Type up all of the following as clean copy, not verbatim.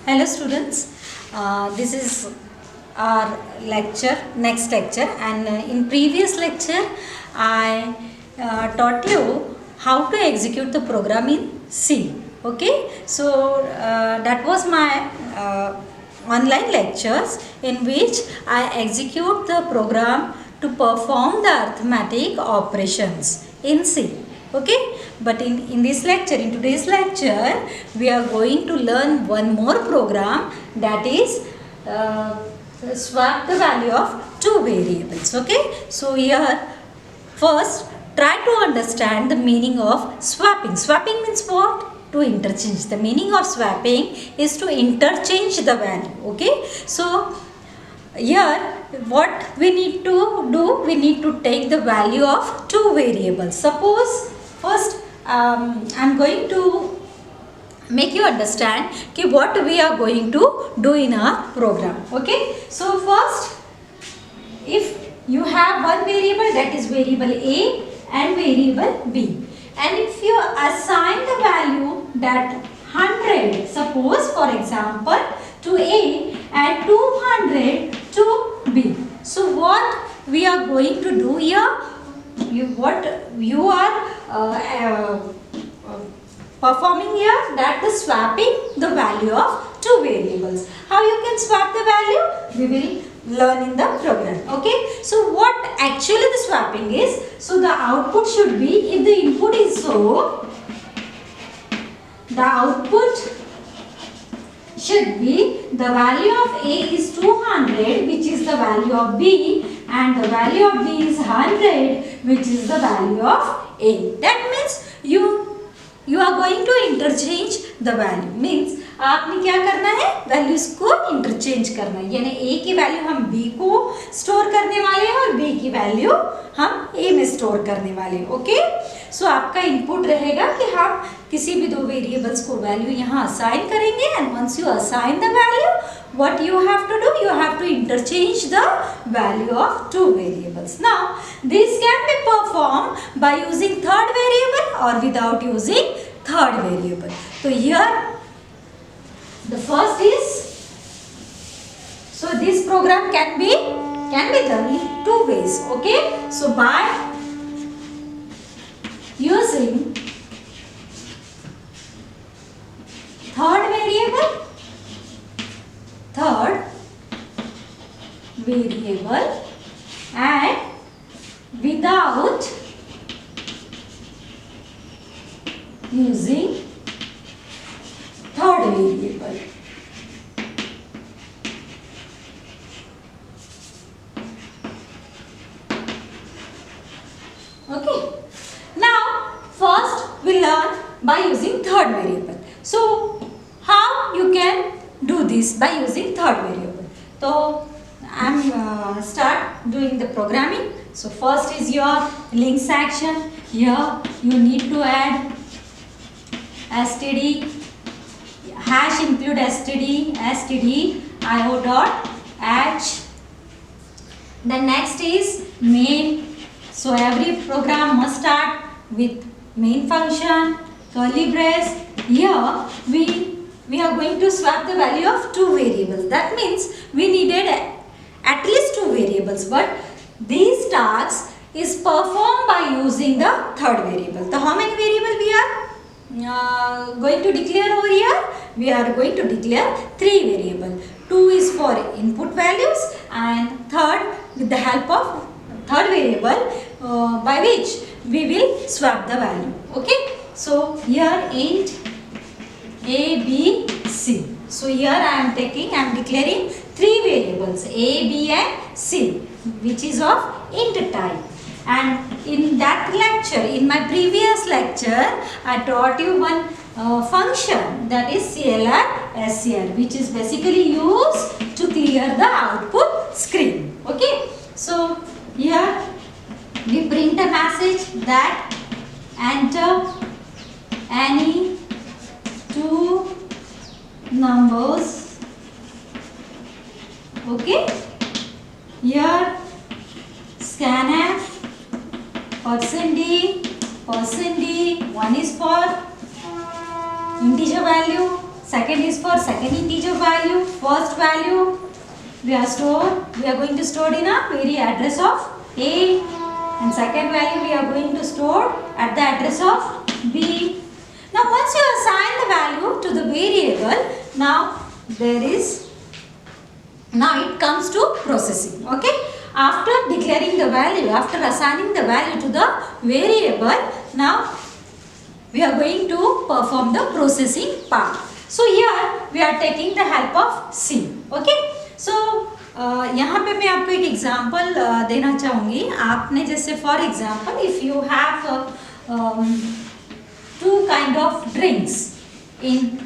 Hello students, this is our next lecture, and in previous lecture I taught you how to execute the program in C. Okay, so that was my online lectures in which I execute the program to perform the arithmetic operations in C. Okay, but in this lecture, in today's lecture, we are going to learn one more program, that is swap the value of two variables. Okay, so here first try to understand the meaning of swapping. Swapping means what? To interchange. The meaning of swapping is to interchange the value. Okay, so here what we need to do, we need to take the value of two variables. Suppose first I'm going to make you understand what we are going to do in our program. Okay, so first, if you have one variable, that is variable A and variable B, and if you assign the value that 100, suppose for example, to A and 200 to B, so what we are going to do here, what you are performing here, that the swapping the value of two variables. How you can swap the value? We will learn in the program. Okay, so what actually the swapping is? So the output should be, if the input is so, the output should be the value of A is 200, which is the value of B, and the value of B is 100, which is the value of A. That means you are going to interchange the value. Means आपने क्या करना है, values को interchange करना है, यानी A की value हम B को स्टोर करने वाले हैं और B की वैल्यू हम A में स्टोर करने वाले हैं. ओके, सो आपका इनपुट रहेगा कि हम किसी भी दो वेरिएबल्स को वैल्यू यहाँ असाइन करेंगे, and once you assign the value, what you have to do, you have to interchange the value of two variables. Now this can be performed by using third variable or without using third variable. So here the first is, so this program can be done in two ways. Okay, so by using third variable and without using third variable. Okay, now first we learn by using third variable. So how you can do this by using third variable? So I'm start doing the programming. So first is your links action. Here you need to add std hash include std io dot h. The next is main. So every program must start with main function, curly brace. Here we are going to swap the value of two variables. That means we needed at least two variables, but these tasks is performed by using the third variable. So how many variables we are going to declare over here? We are going to declare three variables. Two is for input values, and third with the help of third variable by which we will swap the value. Okay, so here int A, B, C. So here I am declaring three variables A, B and C, which is of int type. And in that lecture, in my previous lecture, I taught you one function, that is CLR SCR, which is basically used to clear the output screen. Okay, so here we print a message that enter any two numbers. Okay, here scanf %d, one is for integer value, second is for second integer value, first value we are going to store in a very address of A, and second value we are going to store at the address of B. Now once you assign the value to the variable, now it comes to processing. Okay, after declaring the value, after assigning the value to the variable, now we are going to perform the processing part. So here we are taking the help of C. Okay, so यहाँ पे मैं आपको एक example देना चाहूँगी. आपने जैसे for example if you have two kind of drinks in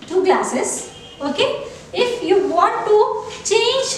two glasses. Okay, if you want to change,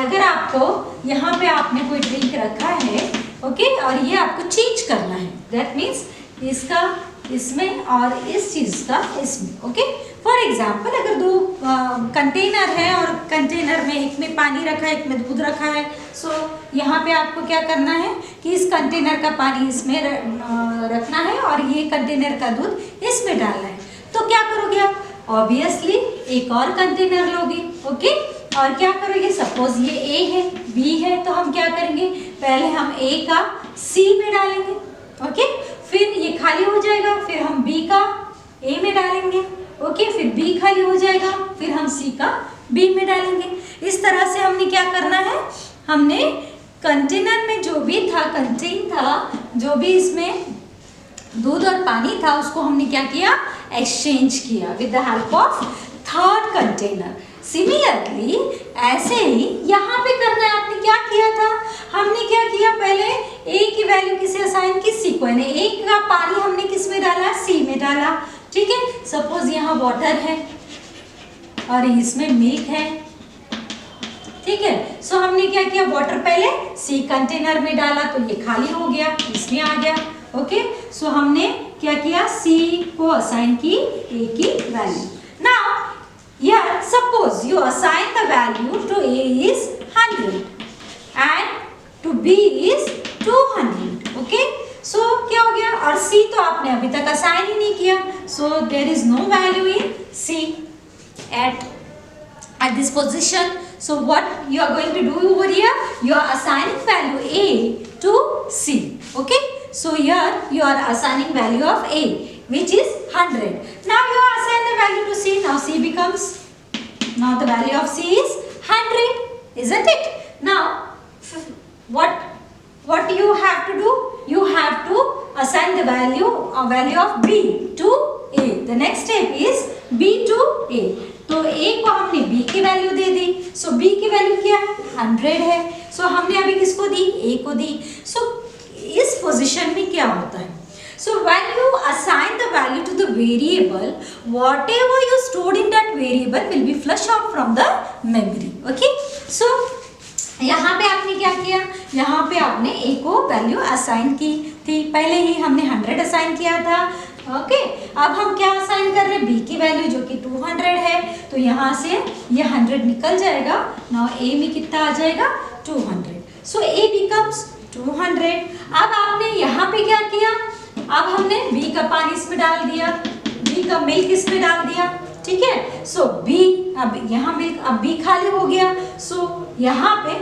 अगर आपको यहाँ पे आपने कोई ड्रिंक रखा है, ओके, और ये आपको चेंज करना है, दैट मीन्स इसका इसमें और इस चीज़ का इसमें. ओके, फॉर एग्जाम्पल अगर दो कंटेनर है और कंटेनर में एक में पानी रखा है, एक में दूध रखा है, सो यहाँ पे आपको क्या करना है कि इस कंटेनर का पानी इसमें रखना है और ये कंटेनर का दूध इसमें डालना है. तो क्या करोगे आप? ऑब्वियसली एक और कंटेनर लोगे. ओके, और क्या करोगे? सपोज ये ए है, बी है, तो हम क्या करेंगे? पहले हम ए का सी में डालेंगे. ओके, फिर ये खाली हो जाएगा, फिर हम बी का ए में डालेंगे. ओके, फिर बी खाली हो जाएगा, फिर हम सी का बी में डालेंगे. इस तरह से हमने क्या करना है, हमने कंटेनर में जो भी था, कंटेन था, जो भी इसमें दूध और पानी था, उसको हमने क्या किया? एक्सचेंज किया with the help of third container. Similarly ऐसे ही यहाँ पे करना है. आपने क्या किया था? हमने क्या किया? पहले ए की वैल्यू किसे असाइन की? सी को. यानी ए का पानी हमने किस में डाला? सी में डाला. ठीक है, सपोज यहाँ वाटर है और इसमें मिल्क है. ठीक है, सो हमने क्या किया? वाटर पहले सी कंटेनर में डाला तो ये खाली हो गया, इसमें आ गया. ओके, सो हमने क्या किया? सी को असाइन की ए की value. Now here suppose you assign the value to A is 100 and to B is 200. okay, so क्या हो गया? और C तो आपने अभी तक असाइन ही नहीं किया, so there is no value in C at this position. So what you are going to do over here? You are assigning value A to C. okay, so here you are assigning value of A, which is 100. Now you assign the value to C. Now C becomes, now the value of C is 100, isn't it? Now what you have to do? You have to assign the value of B to A. The next step is B to A. तो A को हमने B की value दे दी. सो B की value क्या है? 100 है. सो हमने अभी किसको दी? A को दी. सो इस पोजीशन में क्या होता है? So when you assign the value to the variable, whatever you stored in that variable will be flushed out from the memory. Okay? So यहाँ पे आपने क्या किया? यहाँ पे आपने A को वैल्यू असाइन की थी. पहले ही हमने 100 असाइन किया था. ओके, अब हम क्या असाइन कर रहे हैं? B की वैल्यू जो कि 200 है. तो यहाँ से ये 100 निकल जाएगा. नाउ A में कितना आ जाएगा? 200. सो A becomes 200. अब आपने यहाँ पे क्या किया? अब हमने B का पानी इसमें डाल दिया, B का मिल्क इसमें डाल दिया. ठीक है, सो B, अब यहाँ मिल्क, अब B खाली हो गया. सो यहाँ पे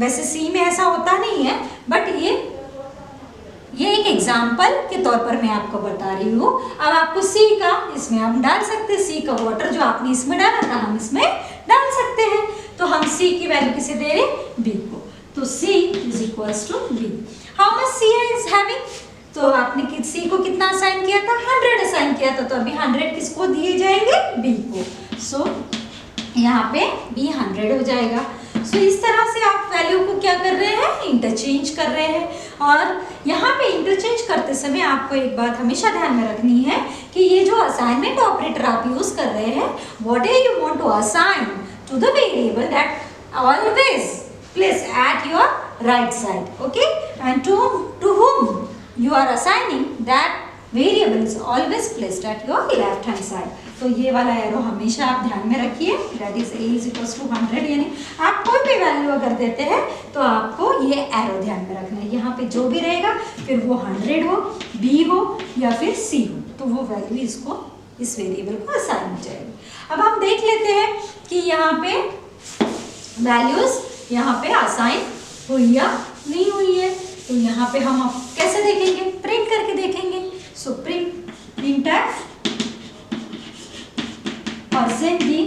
वैसे C में ऐसा होता नहीं है, बट ये एक एग्जाम्पल के तौर पर मैं आपको बता रही हूँ. अब आपको C का इसमें हम डाल सकते हैं. C का वाटर जो आपने इसमें डाला था हम इसमें डाल सकते हैं. तो हम C की वैल्यू किसे दे रहे? B को. तो C is equals to B. How much C is having? तो आपने C को कितना असाइन किया था? 100 असाइन किया था. तो अभी 100 किसको दिए जाएंगे? B को. सो यहाँ पे B 100 हो जाएगा. सो इस तरह से आप वैल्यू को क्या कर रहे हैं? इंटरचेंज कर रहे हैं. और यहाँ पे इंटरचेंज करते समय आपको एक बात हमेशा ध्यान में रखनी है कि ये जो असाइनमेंट ऑपरेटर आप यूज कर रहे हैं, what you want to assign to the variable, that always place at your right side. Okay, and to whom you are assigning that variable is always placed at your left hand side. तो ये वाला arrow हमेशा आप ध्यान में रखिए. that is A is equals to 100. यानी आप कोई भी वैल्यू अगर देते हैं तो आपको ये एरो ध्यान में रखना है. यहाँ पे जो भी रहेगा, फिर वो 100 हो, B हो या फिर C हो, तो वो वैल्यू इसको इस वेरिएबल को असाइन हो जाएगी। अब हम देख लेते हैं कि यहाँ पे वैल्यूज यहाँ पे असाइन हुई या नहीं हुई है। तो यहाँ पे हम अब कैसे देखेंगे, प्रिंट करके देखेंगे। So print f percent d,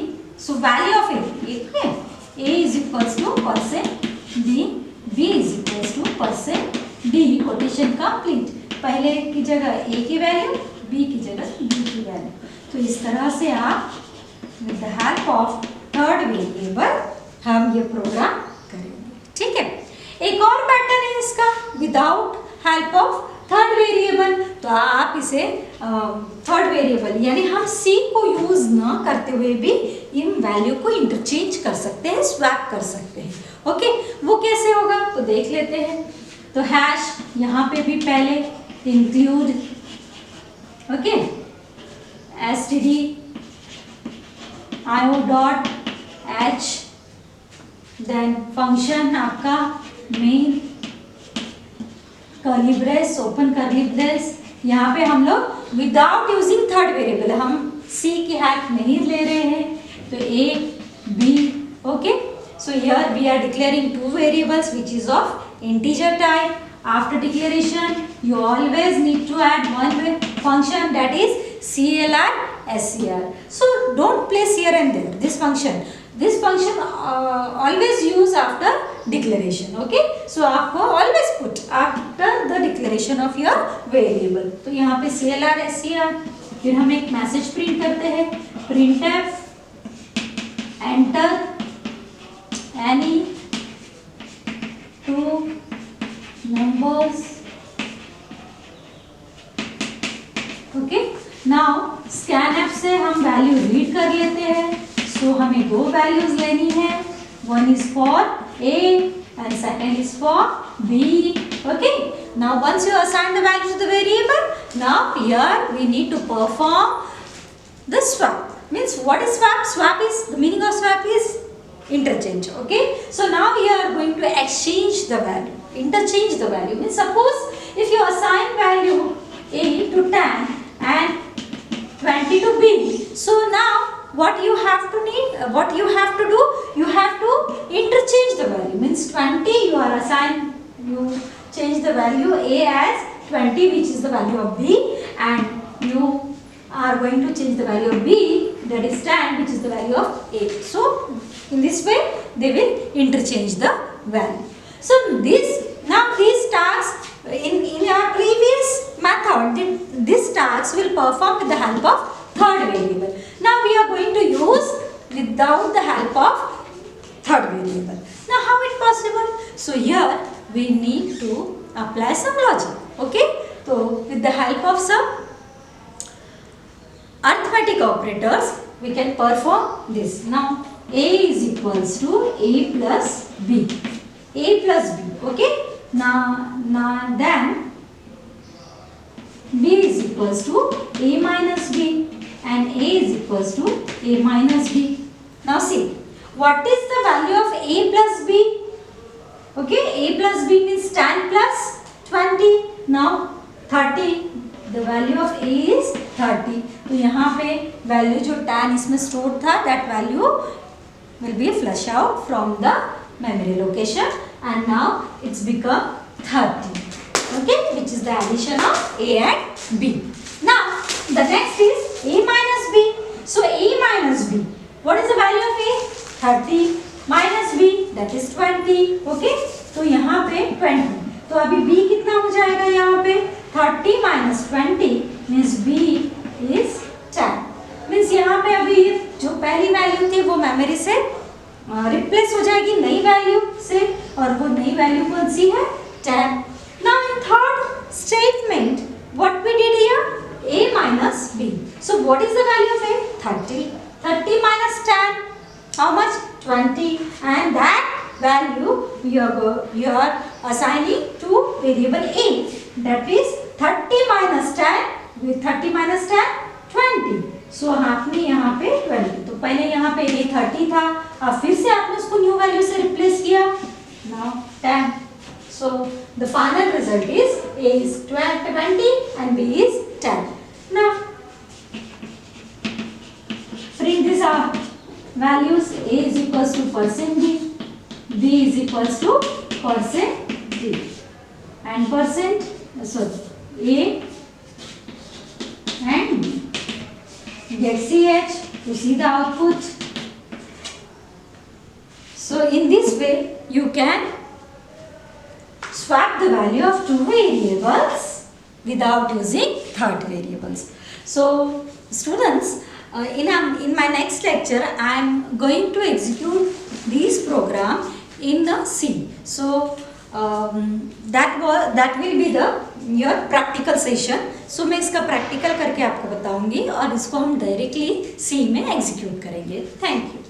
so value of a is equals to percent d, b is equals to percent d, quotation complete. पहले की जगह ए की वैल्यू, बी की जगह बी की वैल्यू। तो इस तरह से आप with the help of third variable हम ये प्रोग्राम करेंगे, ठीक है। एक और पैटर्न है इसका, without help of third variable. तो आप इसे थर्ड वेरिएबल यानी हम सी को यूज ना करते हुए भी इन वैल्यू को इंटरचेंज कर सकते हैं, स्वैप कर सकते हैं। ओके, वो कैसे होगा तो देख लेते हैं। तो हैश यहाँ पे भी पहले include, okay, std io dot h, then function आपका main, curly brace, open curly brace. यहाँ पे हम लोग विदाउट यूजिंग थर्ड वेरिएबल, हम सी की हेल्प नहीं ले रहे हैं। तो a b, okay, so here we are declaring two variables which is of integer type. After declaration, you always need to add one function, that is CLR SCR. So don't place here and there. This function always use after declaration. Okay. So आपको always put after the declaration of your variable. तो यहाँ पे CLR SCR, फिर हम एक message print करते हैं, printf enter any two numbers. Okay, now scanf से हम वैल्यू रीड कर लेते हैं। सो हमें दो वैल्यूज लेनी है, one is for a and second is for b. Okay, now once you assign the value to the variable, now here we need to perform the swap. Means what is swap? Swap is, the meaning of swap is interchange. Okay, so now we are going to exchange the value, interchange the value. Means suppose if you assign value a to 10 and 20 to b, so now what you have to do, you have to interchange the value. Means 20 you change the value a as 20, which is the value of b, and you are going to change the value of b, that is 10, which is the value of a. So in this way they will interchange the value. So these tasks in our previous method, this task will perform with the help of third variable. Now we are going to use without the help of third variable. Now how it possible? So here we need to apply some logic. Okay, so with the help of some arithmetic operators we can perform this. Now a is equals to a plus b, a plus b. Okay, now then b is equals to a minus b and a is equals to a minus b. Now see, what is the value of a plus b? Okay, a plus b means 10 plus 20. Now 30, the value of a is 30. तो यहाँ पे value जो 10 इसमें store था, that value will be flush out from the memory location, and now it's become 30. Okay, which is the addition of a and b. Now the next is a minus b. So a minus b, what is the value of a? 30 minus b, that is 20. Okay, तो यहाँ पे 20, तो अभी b कितना हो जाएगा यहाँ पे? 30 minus 20 means b is 10. Means यहाँ पे अभी जो पहली वैल्यू थी वो मेमोरी से रिप्लेस हो जाएगी नई वैल्यू से, और वो नई वैल्यू कौन सी है? 10. Now in third statement what we did here? a minus b. So what is the value of a? 30. 30 minus 10, how much? 20. And that value you are assigning to variable a, that is 30 minus 10, with 30 minus 10 20. सो आपने यहाँ पे 20, तो पहले यहाँ पे a 30 था, अब फिर से आपने उसको न्यू वैल्यू से रिप्लेस किया, now 10. So the final result is a is 20 and b is 10. Now these are values. A is equals to percent B is equals to percent D, and percent, A and B. Get CH to see the output. So in this way you can swap the value of two variables without using third variables. So students, in my next lecture I am going to execute this program in the C. So that will be the your practical session. So मैं इसका practical करके आपको बताऊंगी और इसको हम directly C में execute करेंगे. Thank you.